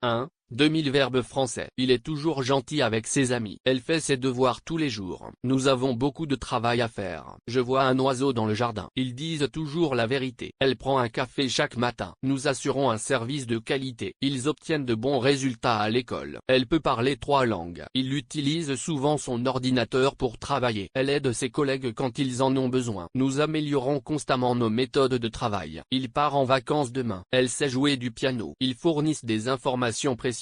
1. 2000 verbes français. Il est toujours gentil avec ses amis. Elle fait ses devoirs tous les jours. Nous avons beaucoup de travail à faire. Je vois un oiseau dans le jardin. Ils disent toujours la vérité. Elle prend un café chaque matin. Nous assurons un service de qualité. Ils obtiennent de bons résultats à l'école. Elle peut parler 3 langues. Il utilise souvent son ordinateur pour travailler. Elle aide ses collègues quand ils en ont besoin. Nous améliorons constamment nos méthodes de travail. Il part en vacances demain. Elle sait jouer du piano. Ils fournissent des informations précieuses.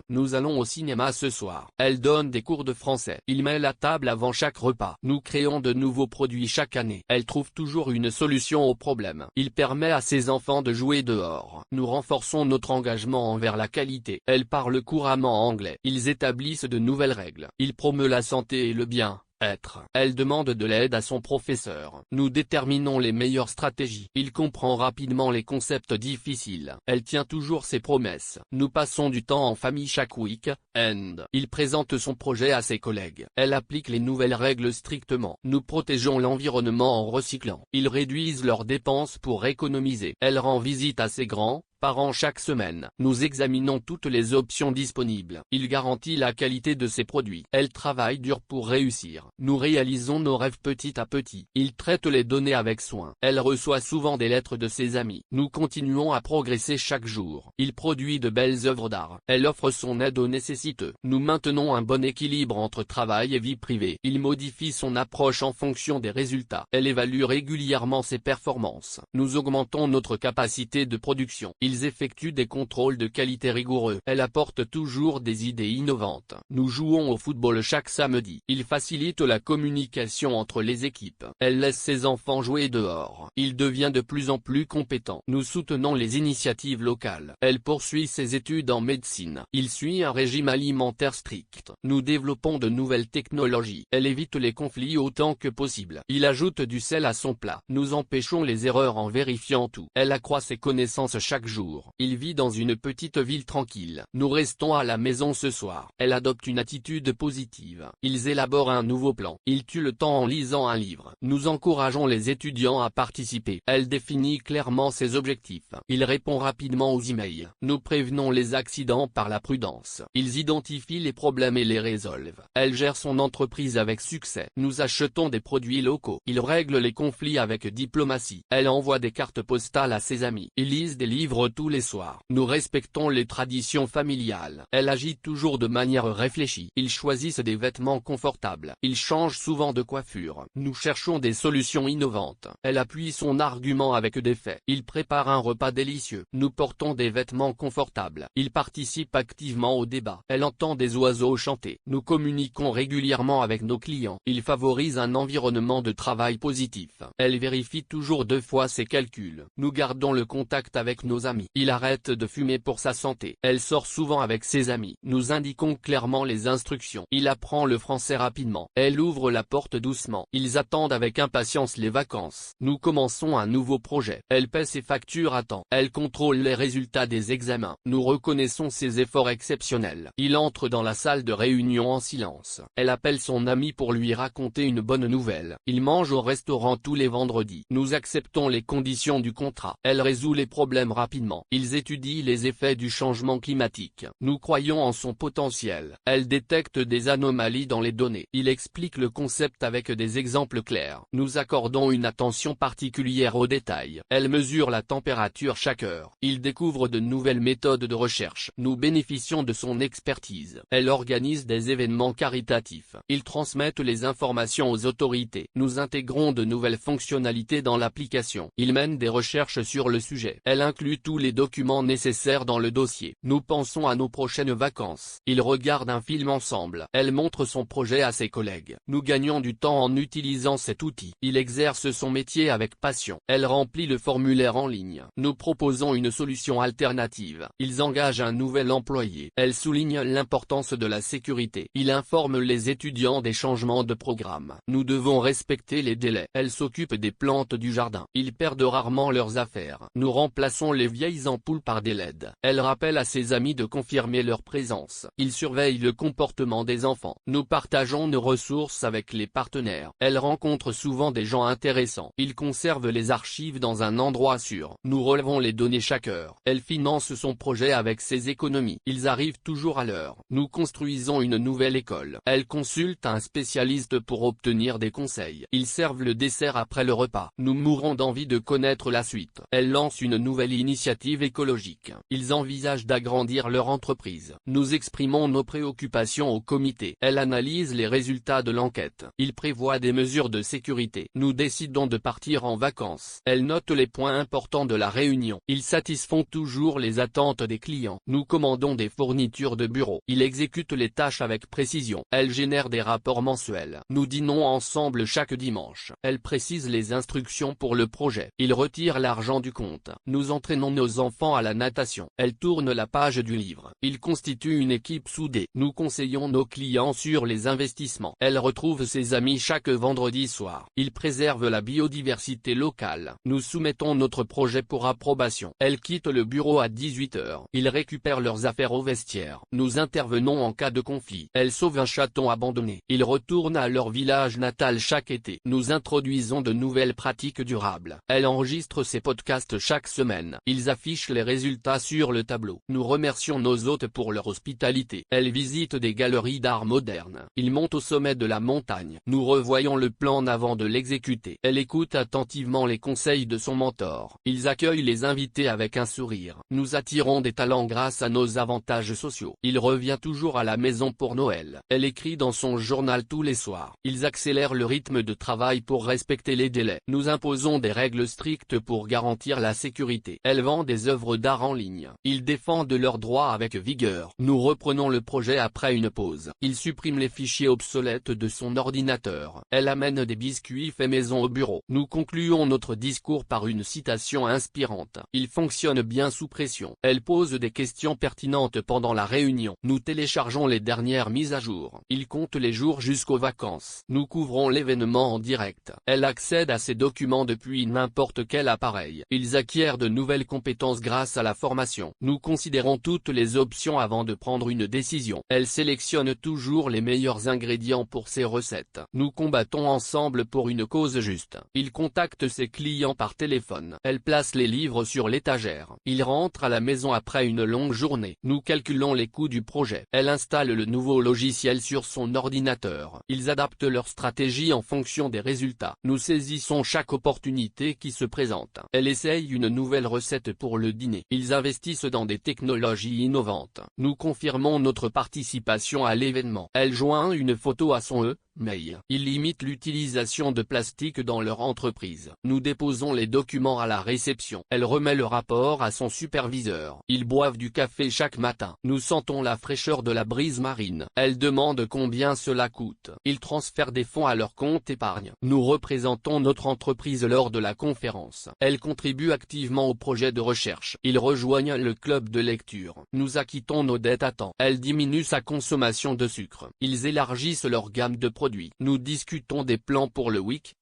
Nous allons au cinéma ce soir. Elle donne des cours de français. Il met la table avant chaque repas. Nous créons de nouveaux produits chaque année. Elle trouve toujours une solution aux problèmes. Il permet à ses enfants de jouer dehors. Nous renforçons notre engagement envers la qualité. Elle parle couramment anglais. Ils établissent de nouvelles règles. Il promeut la santé et le bien-être. Elle demande de l'aide à son professeur. Nous déterminons les meilleures stratégies. Il comprend rapidement les concepts difficiles. Elle tient toujours ses promesses. Nous passons du temps en famille chaque week-end. Il présente son projet à ses collègues. Elle applique les nouvelles règles strictement. Nous protégeons l'environnement en recyclant. Ils réduisent leurs dépenses pour économiser. Elle rend visite à ses grands-parents chaque semaine. Nous examinons toutes les options disponibles. Il garantit la qualité de ses produits. Elle travaille dur pour réussir. Nous réalisons nos rêves petit à petit. Il traite les données avec soin. Elle reçoit souvent des lettres de ses amis. Nous continuons à progresser chaque jour. Il produit de belles œuvres d'art. Elle offre son aide aux nécessiteux. Nous maintenons un bon équilibre entre travail et vie privée. Il modifie son approche en fonction des résultats. Elle évalue régulièrement ses performances. Nous augmentons notre capacité de production. Ils effectuent des contrôles de qualité rigoureux. Elle apporte toujours des idées innovantes. Nous jouons au football chaque samedi. Il facilite la communication entre les équipes. Elle laisse ses enfants jouer dehors. Il devient de plus en plus compétent. Nous soutenons les initiatives locales. Elle poursuit ses études en médecine. Il suit un régime alimentaire strict. Nous développons de nouvelles technologies. Elle évite les conflits autant que possible. Il ajoute du sel à son plat. Nous empêchons les erreurs en vérifiant tout. Elle accroît ses connaissances chaque jour. Il vit dans une petite ville tranquille. Nous restons à la maison ce soir. Elle adopte une attitude positive. Ils élaborent un nouveau plan. Il tue le temps en lisant un livre. Nous encourageons les étudiants à participer. Elle définit clairement ses objectifs. Il répond rapidement aux emails. Nous prévenons les accidents par la prudence. Ils identifient les problèmes et les résolvent. Elle gère son entreprise avec succès. Nous achetons des produits locaux. Il règle les conflits avec diplomatie. Elle envoie des cartes postales à ses amis. Ils lisent des livres tous les soirs. Nous respectons les traditions familiales. Elle agit toujours de manière réfléchie. Ils choisissent des vêtements confortables. Ils changent souvent de coiffure. Nous cherchons des solutions innovantes. Elle appuie son argument avec des faits. Il prépare un repas délicieux. Nous portons des vêtements confortables. Il participe activement au débat. Elle entend des oiseaux chanter. Nous communiquons régulièrement avec nos clients. Il favorise un environnement de travail positif. Elle vérifie toujours 2 fois ses calculs. Nous gardons le contact avec nos amis. Il arrête de fumer pour sa santé. Elle sort souvent avec ses amis. Nous indiquons clairement les instructions. Il apprend le français rapidement. Elle ouvre la porte doucement. Ils attendent avec impatience les vacances. Nous commençons un nouveau projet. Elle paie ses factures à temps. Elle contrôle les résultats des examens. Nous reconnaissons ses efforts exceptionnels. Il entre dans la salle de réunion en silence. Elle appelle son ami pour lui raconter une bonne nouvelle. Il mange au restaurant tous les vendredis. Nous acceptons les conditions du contrat. Elle résout les problèmes rapidement. Ils étudient les effets du changement climatique. Nous croyons en son potentiel. Elle détecte des anomalies dans les données. Il explique le concept avec des exemples clairs. Nous accordons une attention particulière aux détails. Elle mesure la température chaque heure. Il découvre de nouvelles méthodes de recherche. Nous bénéficions de son expertise. Elle organise des événements caritatifs. Ils transmettent les informations aux autorités. Nous intégrons de nouvelles fonctionnalités dans l'application. Il mène des recherches sur le sujet. Elle inclut tous les documents nécessaires dans le dossier. Nous pensons à nos prochaines vacances. Ils regardent un film ensemble. Elle montre son projet à ses collègues. Nous gagnons du temps en utilisant cet outil. Il exerce son métier avec passion. Elle remplit le formulaire en ligne. Nous proposons une solution alternative. Ils engagent un nouvel employé. Elle souligne l'importance de la sécurité. Il informe les étudiants des changements de programme. Nous devons respecter les délais. Elle s'occupe des plantes du jardin. Ils perdent rarement leurs affaires. Nous remplaçons les vieilles vieilles ampoules par des LED. Elle rappelle à ses amis de confirmer leur présence. Il surveille le comportement des enfants. Nous partageons nos ressources avec les partenaires. Elle rencontre souvent des gens intéressants. Il conserve les archives dans un endroit sûr. Nous relevons les données chaque heure. Elle finance son projet avec ses économies. Ils arrivent toujours à l'heure. Nous construisons une nouvelle école. Elle consulte un spécialiste pour obtenir des conseils. Ils servent le dessert après le repas. Nous mourons d'envie de connaître la suite. Elle lance une nouvelle initiative écologique. Ils envisagent d'agrandir leur entreprise. Nous exprimons nos préoccupations au comité. Elle analyse les résultats de l'enquête. Il prévoit des mesures de sécurité. Nous décidons de partir en vacances. Elle note les points importants de la réunion. Ils satisfont toujours les attentes des clients. Nous commandons des fournitures de bureau. Il exécute les tâches avec précision. Elle génère des rapports mensuels. Nous dînons ensemble chaque dimanche. Elle précise les instructions pour le projet. Il retire l'argent du compte. Nous entraînons nos enfants à la natation. Elle tourne la page du livre. Il constitue une équipe soudée. Nous conseillons nos clients sur les investissements. Elle retrouve ses amis chaque vendredi soir. Il préserve la biodiversité locale. Nous soumettons notre projet pour approbation. Elle quitte le bureau à 18 h. Ils récupèrent leurs affaires au vestiaire. Nous intervenons en cas de conflit. Elle sauve un chaton abandonné. Ils retournent à leur village natal chaque été. Nous introduisons de nouvelles pratiques durables. Elle enregistre ses podcasts chaque semaine. Ils affichent les résultats sur le tableau. Nous remercions nos hôtes pour leur hospitalité. Elle visite des galeries d'art moderne. Ils montent au sommet de la montagne. Nous revoyons le plan avant de l'exécuter. Elle écoute attentivement les conseils de son mentor. Ils accueillent les invités avec un sourire. Nous attirons des talents grâce à nos avantages sociaux. Il revient toujours à la maison pour Noël. Elle écrit dans son journal tous les soirs. Ils accélèrent le rythme de travail pour respecter les délais. Nous imposons des règles strictes pour garantir la sécurité. Elle vend des œuvres d'art en ligne. Ils défendent leurs droits avec vigueur. Nous reprenons le projet après une pause. Il supprime les fichiers obsolètes de son ordinateur. Elle amène des biscuits faits maison au bureau. Nous concluons notre discours par une citation inspirante. Il fonctionne bien sous pression. Elle pose des questions pertinentes pendant la réunion. Nous téléchargeons les dernières mises à jour. Il compte les jours jusqu'aux vacances. Nous couvrons l'événement en direct. Elle accède à ces documents depuis n'importe quel appareil. Ils acquièrent de nouvelles compétences grâce à la formation. Nous considérons toutes les options avant de prendre une décision. Elle sélectionne toujours les meilleurs ingrédients pour ses recettes. Nous combattons ensemble pour une cause juste. Il contacte ses clients par téléphone. Elle place les livres sur l'étagère. Il rentre à la maison après une longue journée. Nous calculons les coûts du projet. Elle installe le nouveau logiciel sur son ordinateur. Ils adaptent leur stratégie en fonction des résultats. Nous saisissons chaque opportunité qui se présente. Elle essaye une nouvelle recette pour le dîner. Ils investissent dans des technologies innovantes. Nous confirmons notre participation à l'événement. Elle joint une photo à son mail. Ils limitent l'utilisation de plastique dans leur entreprise. Nous déposons les documents à la réception. Elle remet le rapport à son superviseur. Ils boivent du café chaque matin. Nous sentons la fraîcheur de la brise marine. Elle demande combien cela coûte. Ils transfèrent des fonds à leur compte épargne. Nous représentons notre entreprise lors de la conférence. Elle contribue activement au projet de recherche. Ils rejoignent le club de lecture. Nous acquittons nos dettes à temps. Elle diminue sa consommation de sucre. Ils élargissent leur gamme de produits. Nous discutons des plans pour le week-end.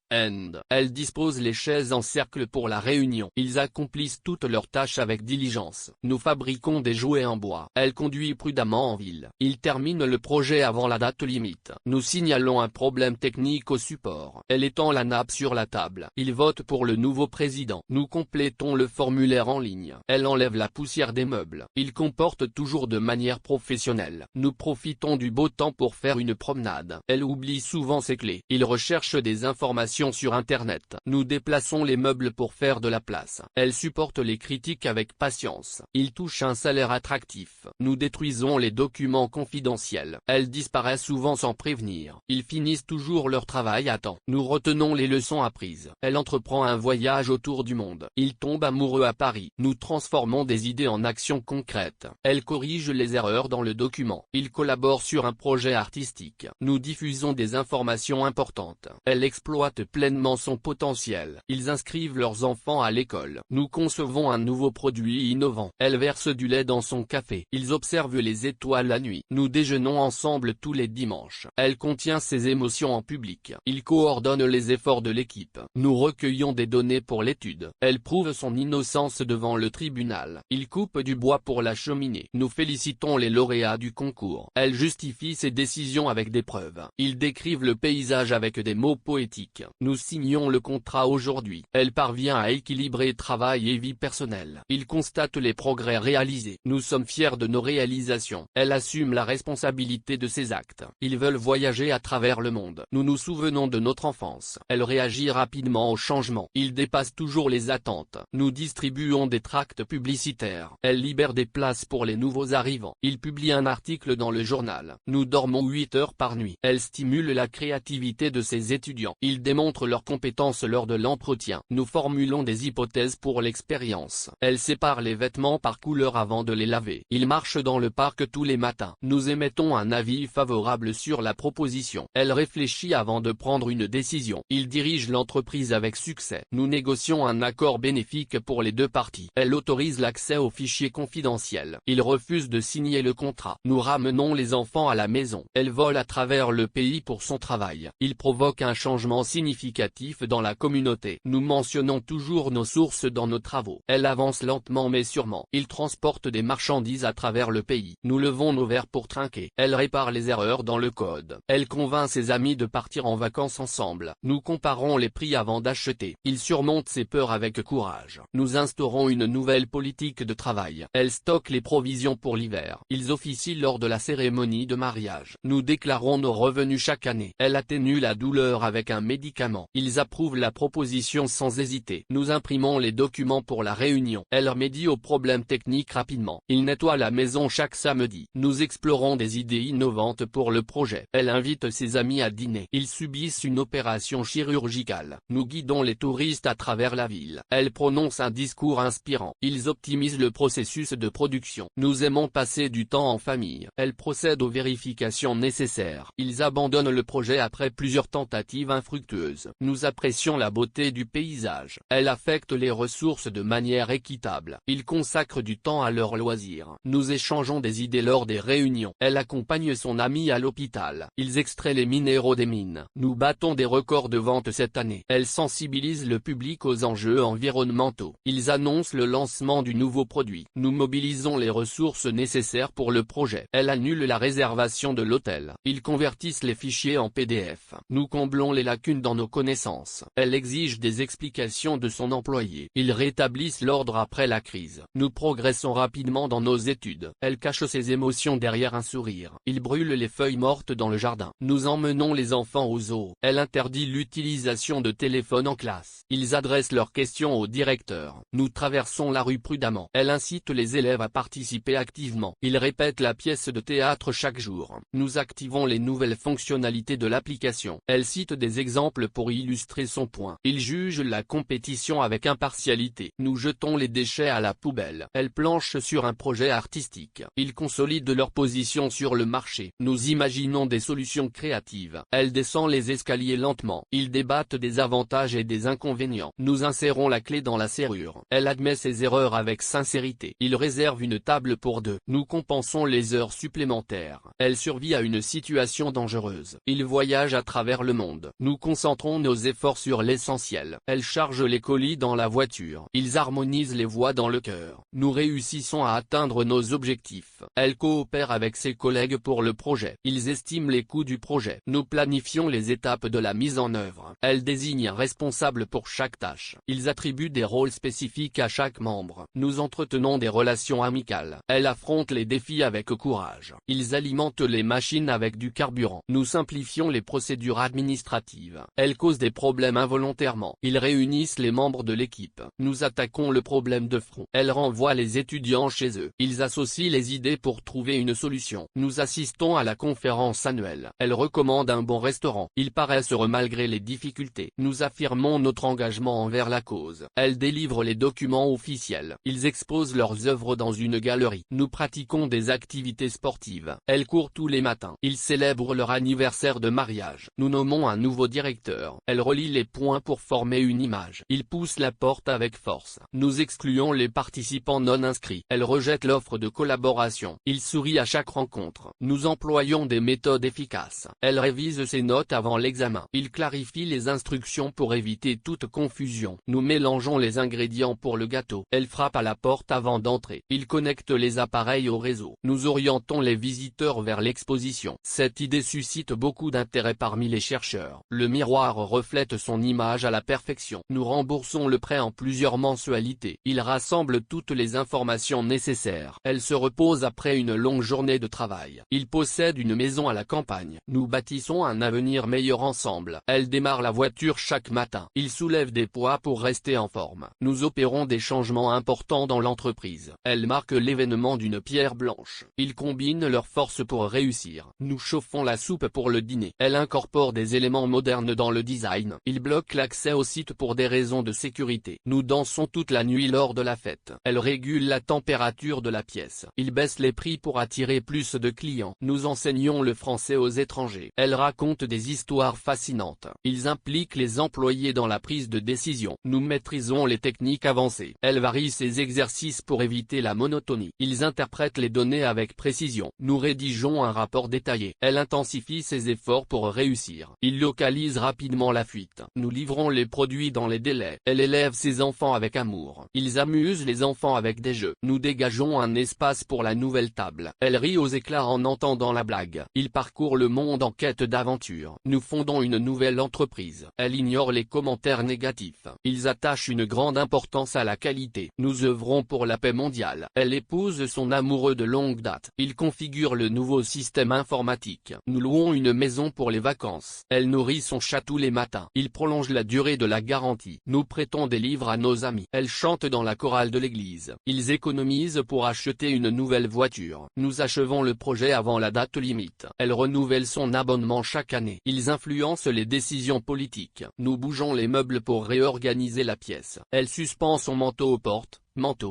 Elle dispose les chaises en cercle pour la réunion. Ils accomplissent toutes leurs tâches avec diligence. Nous fabriquons des jouets en bois. Elle conduit prudemment en ville. Ils terminent le projet avant la date limite. Nous signalons un problème technique au support. Elle étend la nappe sur la table. Ils votent pour le nouveau président. Nous complétons le formulaire en ligne. Elle enlève la poussière des meubles. Ils comportent toujours de manière professionnelle. Nous profitons du beau temps pour faire une promenade. Elle oublie souvent ses clés. Ils recherchent des informations sur Internet. Nous déplaçons les meubles pour faire de la place. Elle supporte les critiques avec patience. Il touche un salaire attractif. Nous détruisons les documents confidentiels. Elle disparaît souvent sans prévenir. Ils finissent toujours leur travail à temps. Nous retenons les leçons apprises. Elle entreprend un voyage autour du monde. Ils tombent amoureux à Paris. Nous transformons des idées en actions concrètes. Elle corrige les erreurs dans le document. Ils collaborent sur un projet artistique. Nous diffusons des informations importantes. Elle exploite pleinement son potentiel. Ils inscrivent leurs enfants à l'école. Nous concevons un nouveau produit innovant. Elle verse du lait dans son café. Ils observent les étoiles la nuit. Nous déjeunons ensemble tous les dimanches. Elle contient ses émotions en public. Il coordonne les efforts de l'équipe. Nous recueillons des données pour l'étude. Elle prouve son innocence devant le tribunal. Il coupe du bois pour la cheminée. Nous félicitons les lauréats du concours. Elle justifie ses décisions avec des preuves. Ils décrivent le paysage avec des mots poétiques. Nous signons le contrat aujourd'hui. Elle parvient à équilibrer travail et vie personnelle. Il constate les progrès réalisés. Nous sommes fiers de nos réalisations. Elle assume la responsabilité de ses actes. Ils veulent voyager à travers le monde. Nous nous souvenons de notre enfance. Elle réagit rapidement au changement. Il dépasse toujours les attentes. Nous distribuons des tracts publicitaires. Elle libère des places pour les nouveaux arrivants. Il publie un article dans le journal. Nous dormons 8 heures par nuit. Elle stimule la créativité de ses étudiants. Ils démontrent leurs compétences lors de l'entretien. Nous formulons des hypothèses pour l'expérience. Elle sépare les vêtements par couleur avant de les laver. Il marche dans le parc tous les matins. Nous émettons un avis favorable sur la proposition. Elle réfléchit avant de prendre une décision. Il dirige l'entreprise avec succès. Nous négocions un accord bénéfique pour les deux parties. Elle autorise l'accès aux fichiers confidentiels. Il refuse de signer le contrat. Nous ramenons les enfants à la maison. Elle vole à travers le pays pour son travail. Il provoque un changement significatif dans la communauté. Nous mentionnons toujours nos sources dans nos travaux. Elle avance lentement mais sûrement. Il transporte des marchandises à travers le pays. Nous levons nos verres pour trinquer. Elle répare les erreurs dans le code. Elle convainc ses amis de partir en vacances ensemble. Nous comparons les prix avant d'acheter. Il surmonte ses peurs avec courage. Nous instaurons une nouvelle politique de travail. Elle stocke les provisions pour l'hiver. Ils officient lors de la cérémonie de mariage. Nous déclarons nos revenus chaque année. Elle atténue la douleur avec un médicament. Ils approuvent la proposition sans hésiter. Nous imprimons les documents pour la réunion. Elle remédie aux problèmes techniques rapidement. Il nettoie la maison chaque samedi. Nous explorons des idées innovantes pour le projet. Elle invite ses amis à dîner. Ils subissent une opération chirurgicale. Nous guidons les touristes à travers la ville. Elle prononce un discours inspirant. Ils optimisent le processus de production. Nous aimons passer du temps en famille. Elle procède aux vérifications nécessaires. Ils abandonnent le projet après plusieurs tentatives infructueuses. Nous apprécions la beauté du paysage. Elle affecte les ressources de manière équitable. Ils consacrent du temps à leurs loisirs. Nous échangeons des idées lors des réunions. Elle accompagne son ami à l'hôpital. Ils extraient les minéraux des mines. Nous battons des records de vente cette année. Elle sensibilise le public aux enjeux environnementaux. Ils annoncent le lancement du nouveau produit. Nous mobilisons les ressources nécessaires pour le projet. Elle annule la réservation de l'hôtel. Ils convertissent les fichiers en PDF. Nous comblons les lacunes dans nos connaissances. Elle exige des explications de son employé. Ils rétablissent l'ordre après la crise. Nous progressons rapidement dans nos études. Elle cache ses émotions derrière un sourire. Ils brûlent les feuilles mortes dans le jardin. Nous emmenons les enfants au zoo. Elle interdit l'utilisation de téléphone en classe. Ils adressent leurs questions au directeur. Nous traversons la rue prudemment. Elle incite les élèves à participer activement. Ils répètent la pièce de théâtre chaque jour. Nous activons les nouvelles fonctionnalités de l'application. Elle cite des exemples pour illustrer son point. Ils jugent la compétition avec impartialité. Nous jetons les déchets à la poubelle. Elle planche sur un projet artistique. Ils consolident leur position sur le marché. Nous imaginons des solutions créatives. Elle descend les escaliers lentement. Ils débattent des avantages et des inconvénients. Nous insérons la clé dans la serrure. Elle admet ses erreurs avec sincérité. Ils réservent une table pour deux. Nous compensons les heures supplémentaires. Elle survit à une situation dangereuse. Ils voyagent à travers le monde. Nous concentrons nos efforts sur l'essentiel. Elle charge les colis dans la voiture. Ils harmonisent les voix dans le cœur. Nous réussissons à atteindre nos objectifs. Elle coopère avec ses collègues pour le projet. Ils estiment les coûts du projet. Nous planifions les étapes de la mise en œuvre. Elle désigne un responsable pour chaque tâche. Ils attribuent des rôles spécifiques à chaque membre. Nous entretenons des relations amicales. Elle affronte les défis avec courage. Ils alimentent les machines avec du carburant. Nous simplifions les procédures administratives. Elle cause des problèmes involontairement. Ils réunissent les membres de l'équipe. Nous attaquons le problème de front. Elle renvoie les étudiants chez eux. Ils associent les idées pour trouver une solution. Nous assistons à la conférence annuelle. Elle recommande un bon restaurant. Ils paraissent heureux malgré les difficultés. Nous affirmons notre engagement envers la cause. Elle délivre les documents officiels. Ils exposent leurs œuvres dans une galerie. Nous pratiquons des activités sportives. Elle court tous les matins. Ils célèbrent leur anniversaire de mariage. Nous nommons un nouveau directeur. l'ordinateur. Elle relie les points pour former une image. Il pousse la porte avec force. Nous excluons les participants non inscrits. Elle rejette l'offre de collaboration. Il sourit à chaque rencontre. Nous employons des méthodes efficaces. Elle révise ses notes avant l'examen. Il clarifie les instructions pour éviter toute confusion. Nous mélangeons les ingrédients pour le gâteau. Elle frappe à la porte avant d'entrer. Il connecte les appareils au réseau. Nous orientons les visiteurs vers l'exposition. Cette idée suscite beaucoup d'intérêt parmi les chercheurs. Le miroir reflète son image à la perfection. Nous remboursons le prêt en plusieurs mensualités. Il rassemble toutes les informations nécessaires. Elle se repose après une longue journée de travail. Il possède une maison à la campagne. Nous bâtissons un avenir meilleur ensemble. Elle démarre la voiture chaque matin. Il soulève des poids pour rester en forme. Nous opérons des changements importants dans l'entreprise. Elle marque l'événement d'une pierre blanche. Ils combinent leurs forces pour réussir. Nous chauffons la soupe pour le dîner. Elle incorpore des éléments modernes dans le design. Il bloque l'accès au site pour des raisons de sécurité. Nous dansons toute la nuit lors de la fête. Elle régule la température de la pièce. Il baisse les prix pour attirer plus de clients. Nous enseignons le français aux étrangers. Elle raconte des histoires fascinantes. Ils impliquent les employés dans la prise de décision. Nous maîtrisons les techniques avancées. Elle varie ses exercices pour éviter la monotonie. Ils interprètent les données avec précision. Nous rédigeons un rapport détaillé. Elle intensifie ses efforts pour réussir. Il localise rapidement la fuite. Nous livrons les produits dans les délais. Elle élève ses enfants avec amour. Ils amusent les enfants avec des jeux. Nous dégageons un espace pour la nouvelle table. Elle rit aux éclats en entendant la blague. Il parcourt le monde en quête d'aventure. Nous fondons une nouvelle entreprise. Elle ignore les commentaires négatifs. Ils attachent une grande importance à la qualité. Nous œuvrons pour la paix mondiale. Elle épouse son amoureux de longue date. Il configure le nouveau système informatique. Nous louons une maison pour les vacances. Elle nourrit son chat tous les matins. Il prolonge la durée de la garantie. Nous prêtons des livres à nos amis. Elle chante dans la chorale de l'église. Ils économisent pour acheter une nouvelle voiture. Nous achevons le projet avant la date limite. Elle renouvelle son abonnement chaque année. Ils influencent les décisions politiques. Nous bougeons les meubles pour réorganiser la pièce. Elle suspend son manteau aux portes.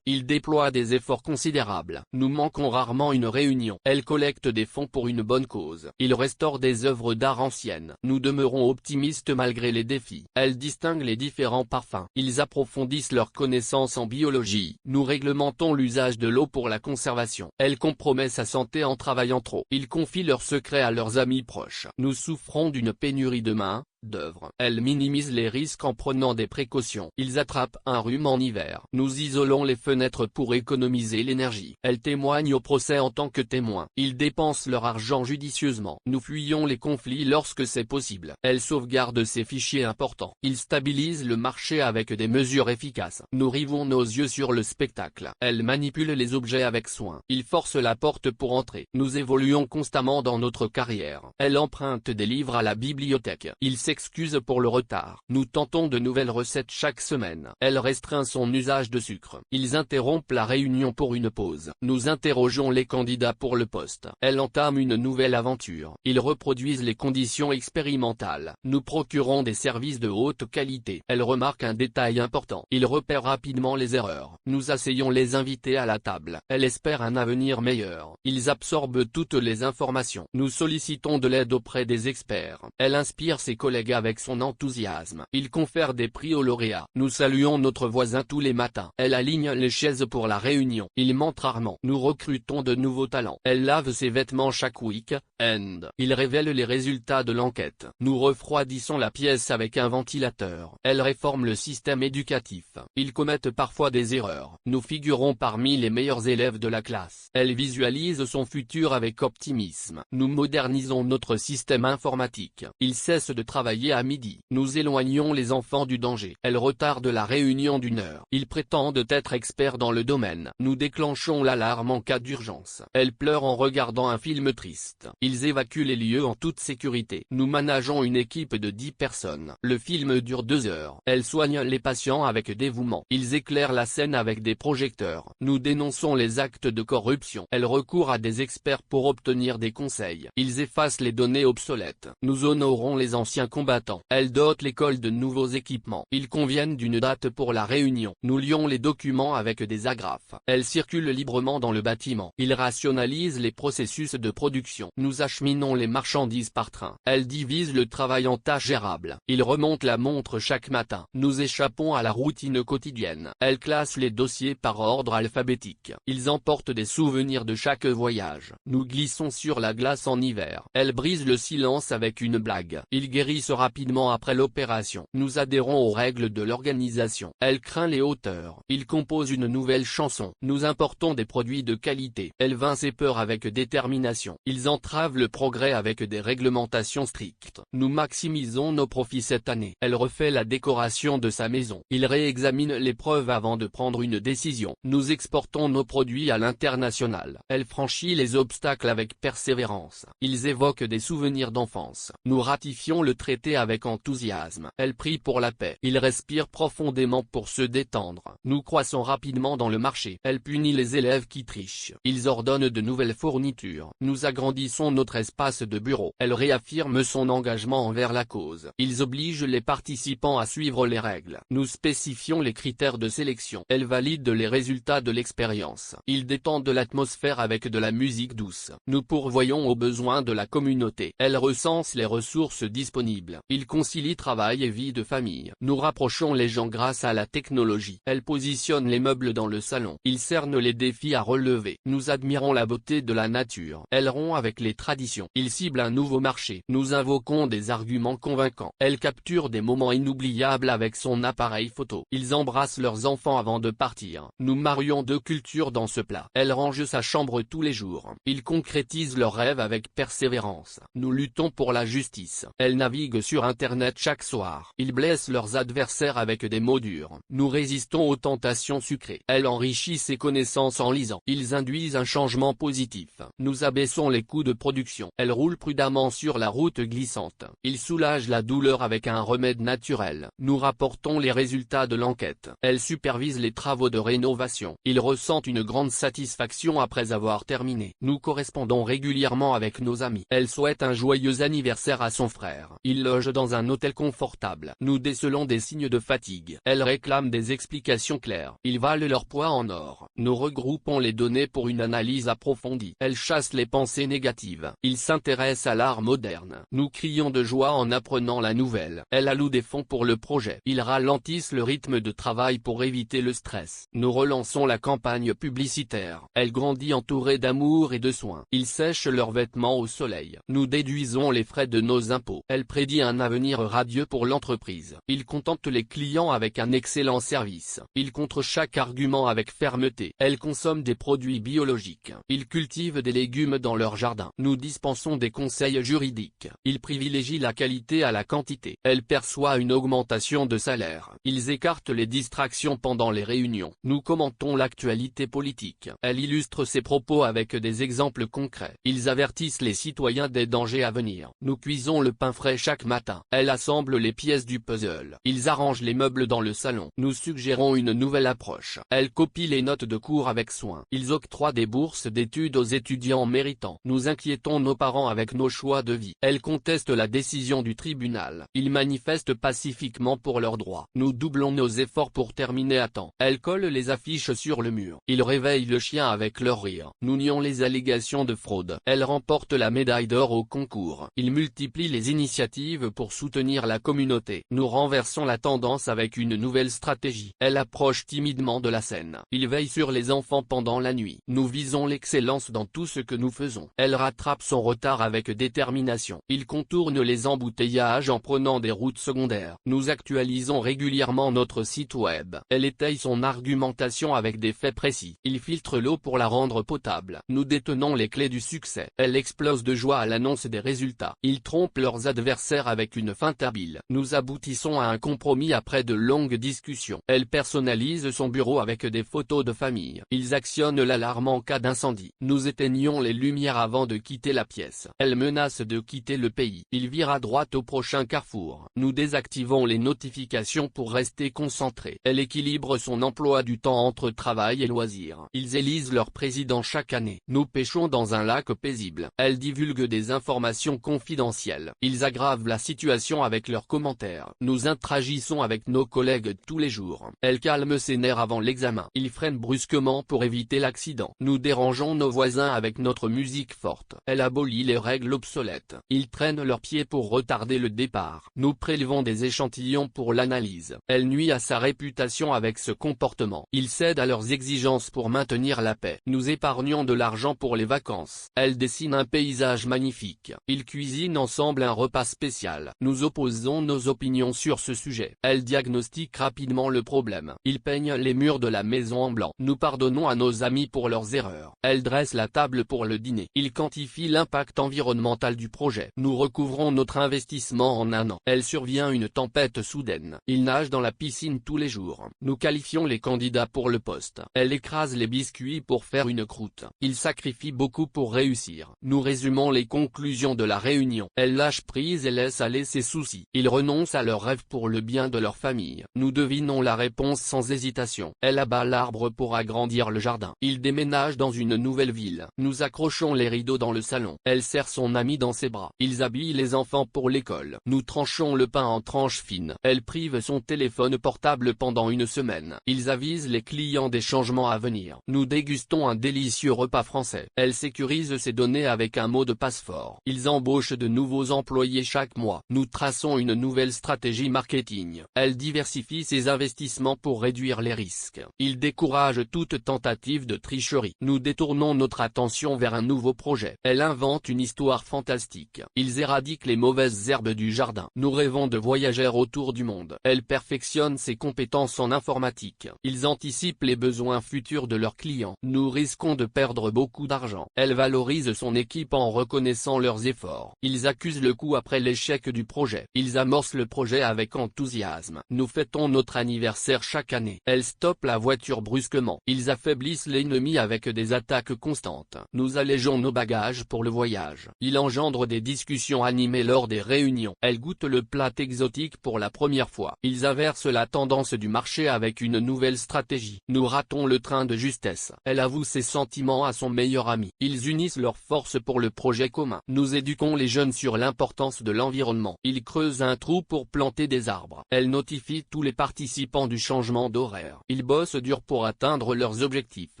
Il déploie des efforts considérables. Nous manquons rarement une réunion. Elle collecte des fonds pour une bonne cause. Il restaure des œuvres d'art anciennes. Nous demeurons optimistes malgré les défis. Elle distingue les différents parfums. Ils approfondissent leurs connaissances en biologie. Nous réglementons l'usage de l'eau pour la conservation. Elle compromet sa santé en travaillant trop. Ils confient leurs secrets à leurs amis proches. Nous souffrons d'une pénurie de main d'œuvre. Elle minimise les risques en prenant des précautions. Ils attrapent un rhume en hiver. Nous isolons les fenêtres pour économiser l'énergie. Elle témoigne au procès en tant que témoin. Ils dépensent leur argent judicieusement. Nous fuyons les conflits lorsque c'est possible. Elle sauvegarde ses fichiers importants. Ils stabilisent le marché avec des mesures efficaces. Nous rivons nos yeux sur le spectacle. Elle manipule les objets avec soin. Ils forcent la porte pour entrer. Nous évoluons constamment dans notre carrière. Elle emprunte des livres à la bibliothèque. Ils s'excuse pour le retard. Nous tentons de nouvelles recettes chaque semaine. Elle restreint son usage de sucre. Ils interrompent la réunion pour une pause. Nous interrogeons les candidats pour le poste. Elle entame une nouvelle aventure. Ils reproduisent les conditions expérimentales. Nous procurons des services de haute qualité. Elle remarque un détail important. Ils repèrent rapidement les erreurs. Nous asseyons les invités à la table. Elle espère un avenir meilleur. Ils absorbent toutes les informations. Nous sollicitons de l'aide auprès des experts. Elle inspire ses collègues avec son enthousiasme. Il confère des prix aux lauréats. Nous saluons notre voisin tous les matins. Elle aligne les chaises pour la réunion. Il ment rarement. Nous recrutons de nouveaux talents. Elle lave ses vêtements chaque week-end. Il révèle les résultats de l'enquête. Nous refroidissons la pièce avec un ventilateur. Elle réforme le système éducatif. Ils commettent parfois des erreurs. Nous figurons parmi les meilleurs élèves de la classe. Elle visualise son futur avec optimisme. Nous modernisons notre système informatique. Il cesse de travailler à midi. Nous éloignons les enfants du danger. Elle retarde la réunion d'1 heure. Ils prétendent être experts dans le domaine. Nous déclenchons l'alarme en cas d'urgence. Elle pleure en regardant un film triste. Ils évacuent les lieux en toute sécurité. Nous manageons une équipe de 10 personnes. Le film dure 2 heures. Elle soigne les patients avec dévouement. Ils éclairent la scène avec des projecteurs. Nous dénonçons les actes de corruption. Elle recourt à des experts pour obtenir des conseils. Ils effacent les données obsolètes. Nous honorons les anciens combattants. Elle dote l'école de nouveaux équipements. Ils conviennent d'une date pour la réunion. Nous lions les documents avec des agrafes. Elle circule librement dans le bâtiment. Il rationalise les processus de production. Nous acheminons les marchandises par train. Elle divise le travail en tâches gérables. Il remonte la montre chaque matin. Nous échappons à la routine quotidienne. Elle classe les dossiers par ordre alphabétique. Ils emportent des souvenirs de chaque voyage. Nous glissons sur la glace en hiver. Elle brise le silence avec une blague. Ils guérissent rapidement après l'opération. Nous adhérons aux règles de l'organisation. Elle craint les hauteurs. Il compose une nouvelle chanson. Nous importons des produits de qualité. Elle vainc ses peurs avec détermination. Ils entravent le progrès avec des réglementations strictes. Nous maximisons nos profits cette année. Elle refait la décoration de sa maison. Il réexamine les preuves avant de prendre une décision. Nous exportons nos produits à l'international. Elle franchit les obstacles avec persévérance. Ils évoquent des souvenirs d'enfance. Nous ratifions le traité avec enthousiasme. Elle prie pour la paix. Ils respirent profondément pour se détendre. Nous croissons rapidement dans le marché. Elle punit les élèves qui trichent. Ils ordonnent de nouvelles fournitures. Nous agrandissons notre espace de bureau. Elle réaffirme son engagement envers la cause. Ils obligent les participants à suivre les règles. Nous spécifions les critères de sélection. Elle valide les résultats de l'expérience. Ils détendent l'atmosphère avec de la musique douce. Nous pourvoyons aux besoins de la communauté. Elle recense les ressources disponibles. Ils concilient travail et vie de famille. Nous rapprochons les gens grâce à la technologie. Elle positionne les meubles dans le salon. Ils cernent les défis à relever. Nous admirons la beauté de la nature. Elle rompt avec les traditions. Ils ciblent un nouveau marché. Nous invoquons des arguments convaincants. Elle capture des moments inoubliables avec son appareil photo. Ils embrassent leurs enfants avant de partir. Nous marions deux cultures dans ce plat. Elle range sa chambre tous les jours. Ils concrétisent leurs rêves avec persévérance. Nous luttons pour la justice. Elle navigue sur Internet chaque soir. Ils blessent leurs adversaires avec des mots durs. Nous résistons aux tentations sucrées. Elle enrichit ses connaissances en lisant. Ils induisent un changement positif. Nous abaissons les coûts de production. Elle roule prudemment sur la route glissante. Ils soulagent la douleur avec un remède naturel. Nous rapportons les résultats de l'enquête. Elle supervise les travaux de rénovation. Ils ressentent une grande satisfaction après avoir terminé. Nous correspondons régulièrement avec nos amis. Elle souhaite un joyeux anniversaire à son frère. Il loge dans un hôtel confortable. Nous décelons des signes de fatigue. Elle réclame des explications claires. Ils valent leur poids en or. Nous regroupons les données pour une analyse approfondie. Elle chasse les pensées négatives. Il s'intéresse à l'art moderne. Nous crions de joie en apprenant la nouvelle. Elle alloue des fonds pour le projet. Ils ralentissent le rythme de travail pour éviter le stress. Nous relançons la campagne publicitaire. Elle grandit entourée d'amour et de soins. Ils sèchent leurs vêtements au soleil. Nous déduisons les frais de nos impôts. Elle prédit un avenir radieux pour l'entreprise. Il contente les clients avec un excellent service. Il contre chaque argument avec fermeté. Elle consomme des produits biologiques. Ils cultivent des légumes dans leur jardin. Nous dispensons des conseils juridiques. Ils privilégient la qualité à la quantité. Elle perçoit une augmentation de salaire. Ils écartent les distractions pendant les réunions. Nous commentons l'actualité politique. Elle illustre ses propos avec des exemples concrets. Ils avertissent les citoyens des dangers à venir. Nous cuisons le pain frais chaque matin. Elle assemble les pièces du puzzle. Ils arrangent les meubles dans le salon. Nous suggérons une nouvelle approche. Elle copie les notes de cours avec soin. Ils octroient des bourses d'études aux étudiants méritants. Nous inquiétons nos parents avec nos choix de vie. Elle conteste la décision du tribunal. Ils manifestent pacifiquement pour leurs droits. Nous doublons nos efforts pour terminer à temps. Elle colle les affiches sur le mur. Ils réveillent le chien avec leur rire. Nous nions les allégations de fraude. Elle remporte la médaille d'or au concours. Ils multiplient les initiatives pour soutenir la communauté. Nous renversons la tendance avec une nouvelle stratégie. Elle approche timidement de la scène. Ils veillent sur les enfants pendant la nuit. Nous visons l'excellence dans tout ce que nous faisons. Elle rattrape son retard avec détermination. Ils contournent les embouteillages en prenant des routes secondaires. Nous actualisons régulièrement notre site web. Elle étaye son argumentation avec des faits précis. Ils filtrent l'eau pour la rendre potable. Nous détenons les clés du succès. Elle explose de joie à l'annonce des résultats. Ils trompent leurs adversaires avec une feinte habile. Nous aboutissons à un compromis après de longues discussions. Elle personnalise son bureau avec des photos de famille. Ils actionnent l'alarme en cas d'incendie. Nous éteignons les lumières avant de quitter la pièce. Elle menace de quitter le pays. Il vire à droite au prochain carrefour. Nous désactivons les notifications pour rester concentrés. Elle équilibre son emploi du temps entre travail et loisirs. Ils élisent leur président chaque année. Nous pêchons dans un lac paisible. Elle divulgue des informations confidentielles. Ils aggravent aggravent la situation avec leurs commentaires. Nous interagissons avec nos collègues tous les jours. Elle calme ses nerfs avant l'examen. Il freine brusquement pour éviter l'accident. Nous dérangeons nos voisins avec notre musique forte. Elle abolit les règles obsolètes. Ils traînent leurs pieds pour retarder le départ. Nous prélevons des échantillons pour l'analyse. Elle nuit à sa réputation avec ce comportement. Il cède à leurs exigences pour maintenir la paix. Nous épargnons de l'argent pour les vacances. Elle dessine un paysage magnifique. Ils cuisinent ensemble un repas spécial. Nous opposons nos opinions sur ce sujet. Elle diagnostique rapidement le problème. Ils peignent les murs de la maison en blanc. Nous pardonnons à nos amis pour leurs erreurs. Elle dresse la table pour le dîner. Ils quantifient l'impact environnemental du projet. Nous recouvrons notre investissement en un an. Elle survient une tempête soudaine. Ils nagent dans la piscine tous les jours. Nous qualifions les candidats pour le poste. Elle écrase les biscuits pour faire une croûte. Ils sacrifient beaucoup pour réussir. Nous résumons les conclusions de la réunion. Elle lâche prise et laisse aller ses soucis. Ils renoncent à leurs rêves pour le bien de leur famille. Nous devinons la réponse sans hésitation. Elle abat l'arbre pour agrandir le jardin. Ils déménagent dans une nouvelle ville. Nous accrochons les rideaux dans le salon. Elle serre son ami dans ses bras. Ils habillent les enfants pour l'école. Nous tranchons le pain en tranches fines. Elle prive son téléphone portable pendant une semaine. Ils avisent les clients des changements à venir. Nous dégustons un délicieux repas français. Elle sécurise ses données avec un mot de passe-fort. Ils embauchent de nouveaux employés chaque mois. Nous traçons une nouvelle stratégie marketing. Elle diversifie ses investissements pour réduire les risques. Ils découragent toute tentative de tricherie. Nous détournons notre attention vers un nouveau projet. Elle invente une histoire fantastique. Ils éradiquent les mauvaises herbes du jardin. Nous rêvons de voyageurs autour du monde. Elle perfectionne ses compétences en informatique. Ils anticipent les besoins futurs de leurs clients. Nous risquons de perdre beaucoup d'argent. Elle valorise son équipe en reconnaissant leurs efforts. Ils accusent le coup après l'échec du projet. Ils amorcent le projet avec enthousiasme. Nous fêtons notre anniversaire chaque année. Elle stoppe la voiture brusquement. Ils affaiblissent l'ennemi avec des attaques constantes. Nous allégeons nos bagages pour le voyage. Il engendre des discussions animées lors des réunions. Elle goûte le plat exotique pour la première fois. Ils inversent la tendance du marché avec une nouvelle stratégie. Nous ratons le train de justesse. Elle avoue ses sentiments à son meilleur ami. Ils unissent leurs forces pour le projet commun. Nous éduquons les jeunes sur l'importance de l'environnement. Ils creusent un trou pour planter des arbres. Elle notifie tous les participants du changement d'horaire. Ils bossent dur pour atteindre leurs objectifs.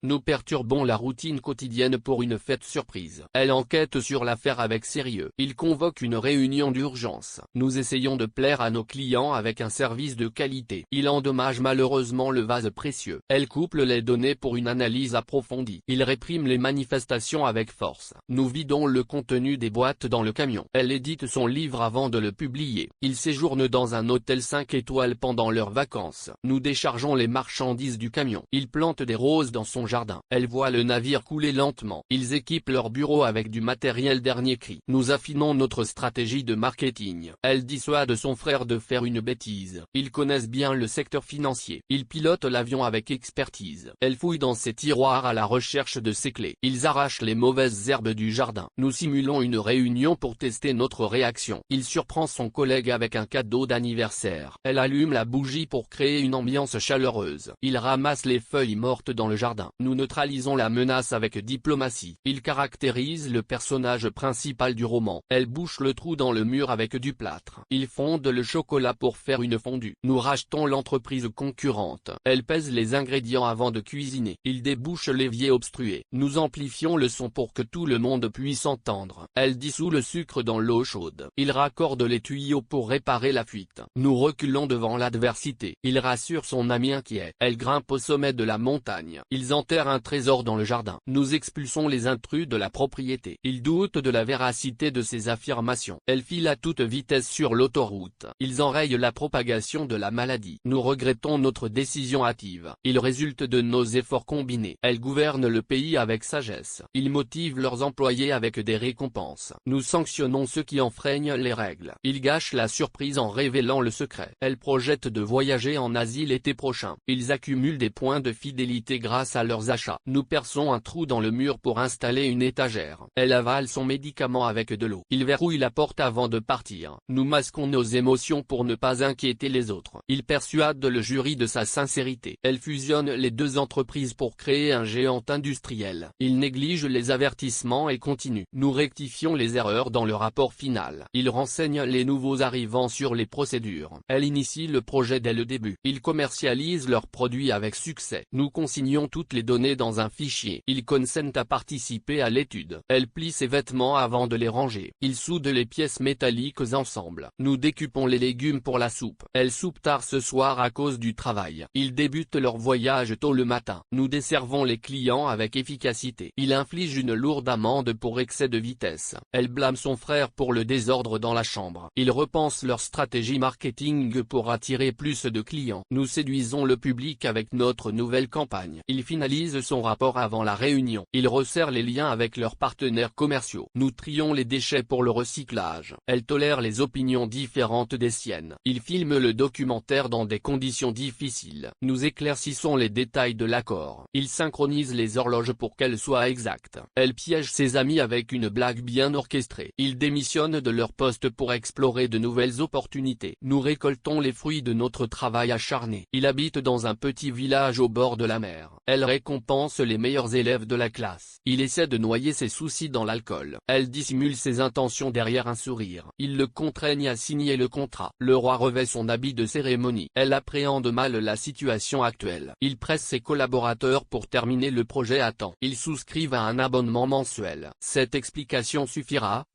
Nous perturbons la routine quotidienne pour une fête surprise. Elle enquête sur l'affaire avec sérieux. Ils convoquent une réunion d'urgence. Nous essayons de plaire à nos clients avec un service de qualité. Il endommage malheureusement le vase précieux. Elle couple les données pour une analyse approfondie. Il réprime les manifestations avec force. Nous vidons le contenu des boîtes dans le camion. Elle édite son livre avant de le publier. Ils séjournent dans un hôtel 5 étoiles pendant leurs vacances. Nous déchargeons les marchandises du camion. Ils plantent des roses dans son jardin. Elle voit le navire couler lentement. Ils équipent leur bureau avec du matériel dernier cri. Nous affinons notre stratégie de marketing. Elle dissuade son frère de faire une bêtise. Ils connaissent bien le secteur financier. Ils pilotent l'avion avec expertise. Elle fouille dans ses tiroirs à la recherche de ses clés. Ils arrachent les mauvaises herbes du jardin. Nous simulons une réunion pour tester notre réaction. Il surprend son collègue avec un cadeau d'anniversaire. Elle allume la bougie pour créer une ambiance chaleureuse. Il ramasse les feuilles mortes dans le jardin. Nous neutralisons la menace avec diplomatie. Il caractérise le personnage principal du roman. Elle bouche le trou dans le mur avec du plâtre. Il fonde le chocolat pour faire une fondue. Nous rachetons l'entreprise concurrente. Elle pèse les ingrédients avant de cuisiner. Il débouche l'évier obstrué. Nous amplifions le son pour que tout le monde puisse entendre. Elle dissout le sucre dans l'eau chaude. Il raccorde les tuyaux pour réparer la fuite. Nous reculons devant l'adversité. Il rassure son ami inquiet. Elle grimpe au sommet de la montagne. Ils enterrent un trésor dans le jardin. Nous expulsons les intrus de la propriété. Ils doutent de la véracité de ses affirmations. Elle file à toute vitesse sur l'autoroute. Ils enrayent la propagation de la maladie. Nous regrettons notre décision hâtive. Il résulte de nos efforts combinés. Elle gouverne le pays avec sagesse. Ils motivent leurs employés avec des récompenses. Nous sanctionnons ceux qui enfreignent les règles. Ils gâchent la surprise en révélant le secret. Elle projette de voyager en Asie l'été prochain. Ils accumulent des points de fidélité grâce à leurs achats. Nous perçons un trou dans le mur pour installer une étagère. Elle avale son médicament avec de l'eau. Il verrouille la porte avant de partir. Nous masquons nos émotions pour ne pas inquiéter les autres. Il persuade le jury de sa sincérité. Elle fusionne les deux entreprises pour créer un géant industriel. Il néglige les avertissements et continue. Nous rectifions les erreurs dans le rapport final. Il renseigne les nouveaux arrivants sur les procédures. Elle initie le projet dès le début. Ils commercialisent leurs produits avec succès. Nous consignons toutes les données dans un fichier. Ils consentent à participer à l'étude. Elle plie ses vêtements avant de les ranger. Ils soudent les pièces métalliques ensemble. Nous découpons les légumes pour la soupe. Elles soupent tard ce soir à cause du travail. Ils débutent leur voyage tôt le matin. Nous desservons les clients avec efficacité. Il inflige une lourde amende pour excès de vitesse. Elle blâme son frère pour le désordre dans la chambre. Ils repensent leur stratégie marketing pour attirer plus de clients. Nous séduisons le public avec notre nouvelle campagne. Il finalise son rapport avant la réunion. Il resserre les liens avec leurs partenaires commerciaux. Nous trions les déchets pour le recyclage. Elle tolère les opinions différentes des siennes. Il filme le documentaire dans des conditions difficiles. Nous éclaircissons les détails de l'accord. Il synchronise les horloges pour qu'elles soient exactes. Elle piège ses amis avec une blague bien orchestrée. Ils démissionnent de leur poste pour explorer de nouvelles opportunités. Nous récoltons les fruits de notre travail acharné. Il habite dans un petit village au bord de la mer. Elle récompense les meilleurs élèves de la classe. Il essaie de noyer ses soucis dans l'alcool. Elle dissimule ses intentions derrière un sourire. Il le contraignent à signer le contrat. Le roi revêt son habit de cérémonie. Elle appréhende mal la situation actuelle. Il presse ses collaborateurs pour terminer le projet à temps. Ils souscrivent à un abonnement mensuel. Cette explication suffira.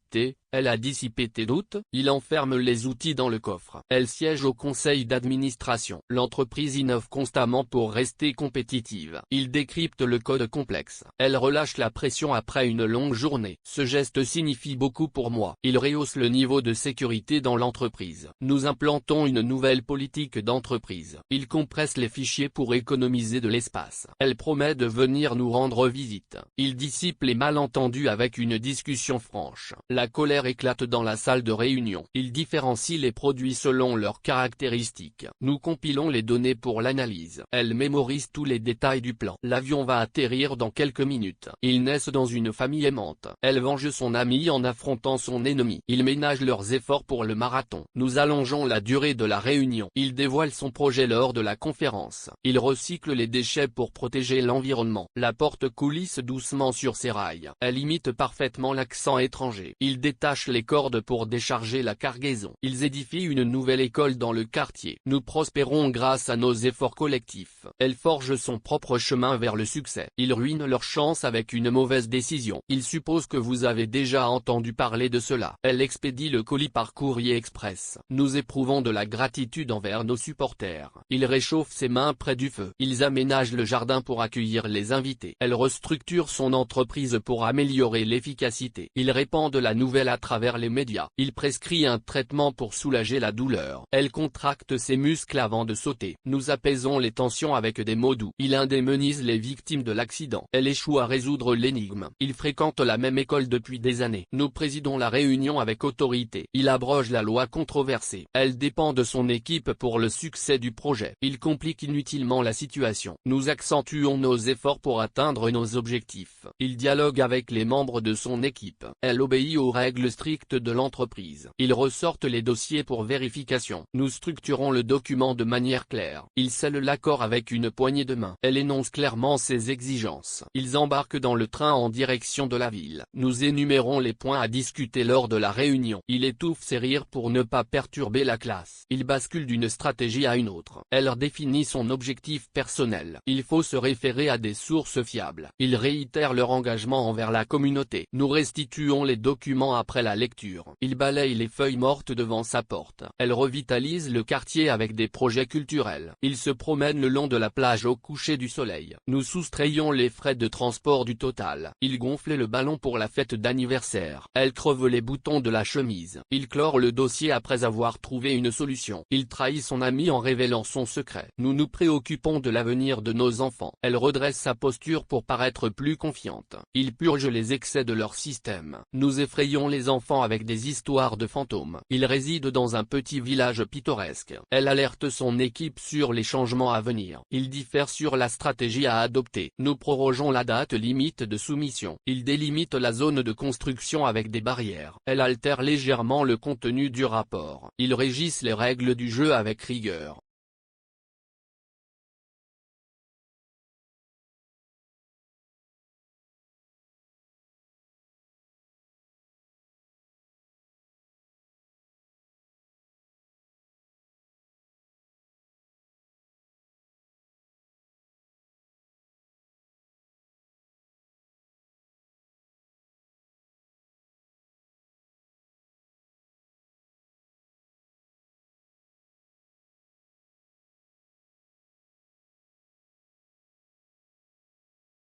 Elle a dissipé tes doutes. Il enferme les outils dans le coffre. Elle siège au conseil d'administration. L'entreprise innove constamment pour rester compétitive. Il décrypte le code complexe. Elle relâche la pression après une longue journée. Ce geste signifie beaucoup pour moi. Il rehausse le niveau de sécurité dans l'entreprise. Nous implantons une nouvelle politique d'entreprise. Il compresse les fichiers pour économiser de l'espace. Elle promet de venir nous rendre visite. Il dissipe les malentendus avec une discussion franche. La colère éclate dans la salle de réunion. Il différencie les produits selon leurs caractéristiques. Nous compilons les données pour l'analyse. Elle mémorise tous les détails du plan. L'avion va atterrir dans quelques minutes. Ils naissent dans une famille aimante. Elle venge son ami en affrontant son ennemi. Ils ménagent leurs efforts pour le marathon. Nous allongeons la durée de la réunion. Il dévoile son projet lors de la conférence. Il recycle les déchets pour protéger l'environnement. La porte coulisse doucement sur ses rails. Elle imite parfaitement l'accent étranger. Ils détachent les cordes pour décharger la cargaison. Ils édifient une nouvelle école dans le quartier. Nous prospérons grâce à nos efforts collectifs. Elle forge son propre chemin vers le succès. Ils ruinent leur chance avec une mauvaise décision. Ils supposent que vous avez déjà entendu parler de cela. Elle expédie le colis par courrier express. Nous éprouvons de la gratitude envers nos supporters. Il réchauffe ses mains près du feu. Ils aménagent le jardin pour accueillir les invités. Elle restructure son entreprise pour améliorer l'efficacité. Il répand de la nouvelle à travers les médias. Il prescrit un traitement pour soulager la douleur. Elle contracte ses muscles avant de sauter. Nous apaisons les tensions avec des mots doux. Il indemnise les victimes de l'accident. Elle échoue à résoudre l'énigme. Il fréquente la même école depuis des années. Nous présidons la réunion avec autorité. Il abroge la loi controversée. Elle dépend de son équipe pour le succès du projet. Il complique inutilement la situation. Nous accentuons nos efforts pour atteindre nos objectifs. Il dialogue avec les membres de son équipe. Elle obéit aux règles strictes de l'entreprise. Ils ressortent les dossiers pour vérification. Nous structurons le document de manière claire. Ils scellent l'accord avec une poignée de main. Elle énonce clairement ses exigences. Ils embarquent dans le train en direction de la ville. Nous énumérons les points à discuter lors de la réunion. Il étouffe ses rires pour ne pas perturber la classe. Il bascule d'une stratégie à une autre. Elle redéfinit son objectif personnel. Il faut se référer à des sources fiables. Ils réitèrent leur engagement envers la communauté. Nous restituons les documents après la lecture. Il balaye les feuilles mortes devant sa porte. Elle revitalise le quartier avec des projets culturels. Il se promène le long de la plage au coucher du soleil. Nous soustrayons les frais de transport du total. Il gonfle le ballon pour la fête d'anniversaire. Elle creve les boutons de la chemise. Il clore le dossier après avoir trouvé une solution. Il trahit son ami en révélant son secret. Nous nous préoccupons de l'avenir de nos enfants. Elle redresse sa posture pour paraître plus confiante. Il purge les excès de leur système. Nous effrayons les enfants avec des histoires de fantômes. Il réside dans un petit village pittoresque. Elle alerte son équipe sur les changements à venir. Il diffère sur la stratégie à adopter. Nous prorogeons la date limite de soumission. Il délimite la zone de construction avec des barrières. Elle altère légèrement le contenu du rapport. Ils régissent les règles du jeu avec rigueur.